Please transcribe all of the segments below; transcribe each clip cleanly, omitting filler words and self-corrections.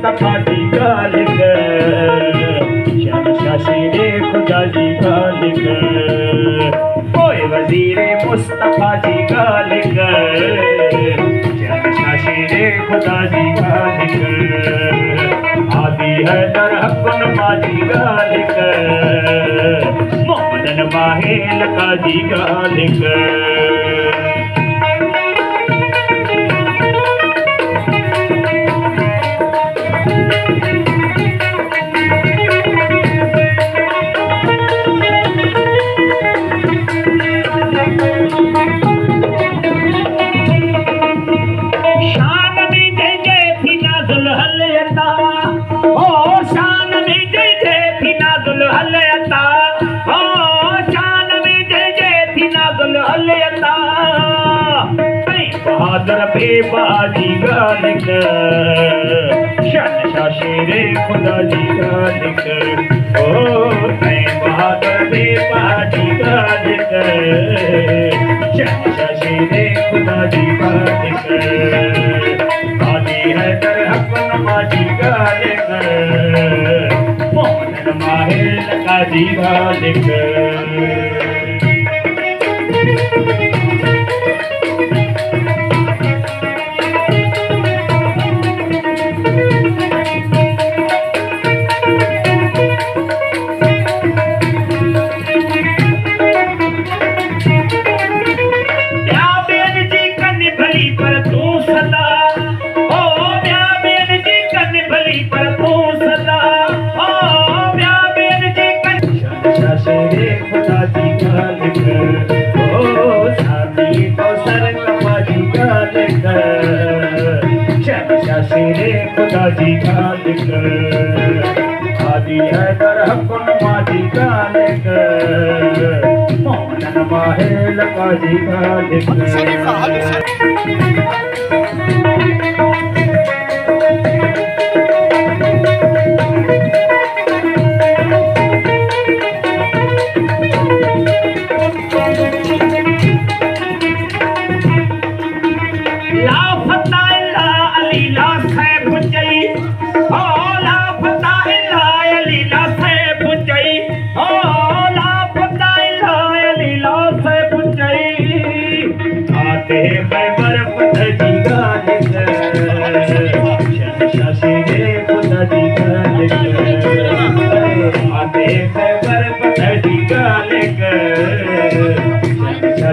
मुस्तफा जी garlic शहंशाह शेरे खुदा जी garlic ओए वजीरे मुस्तफा जी garlic शहंशाह शेरे खुदा जी गालिक आदि है दर हक़्क़ुन माजी गालिक मोहम्मदन माहे लका जी गालिक बहादुर बेबाजी गालिक शहंशाह शेरे खुदा जी गालिक ओ बहादुर बेबाजी गालिक शहंशाह शेरे खुदा जी गालिक आदि है दर हक़्क़ुन माजी गालिक मोहम्मदन माहे लका जी गालिक शेरे खुदा जी गालिक आदि है दर हक़्क़ुन माजी गालिक मोहम्मदन माहे लका जी गालिक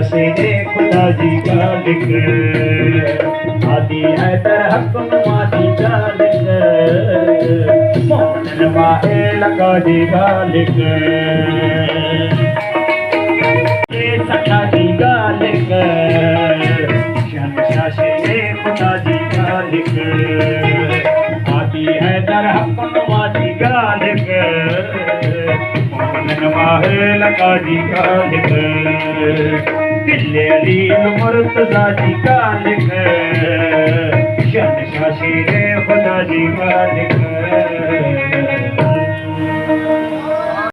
शेरे खुदा जी गालिक आदि है दर हक़्क़ुन माजी गालिक मोहम्मदन माहे लका जी गालिक सखा जी गालिक शहंशाह शेरे खुदा जी गालिक आदि है दर हक़्क़ुन माजी गालिक मोहम्मदन माहे लका जी गालिक दिल्ले अलील मुर्तज़ा जी गालिक शहंशाह शेरे खुदा जी गालिक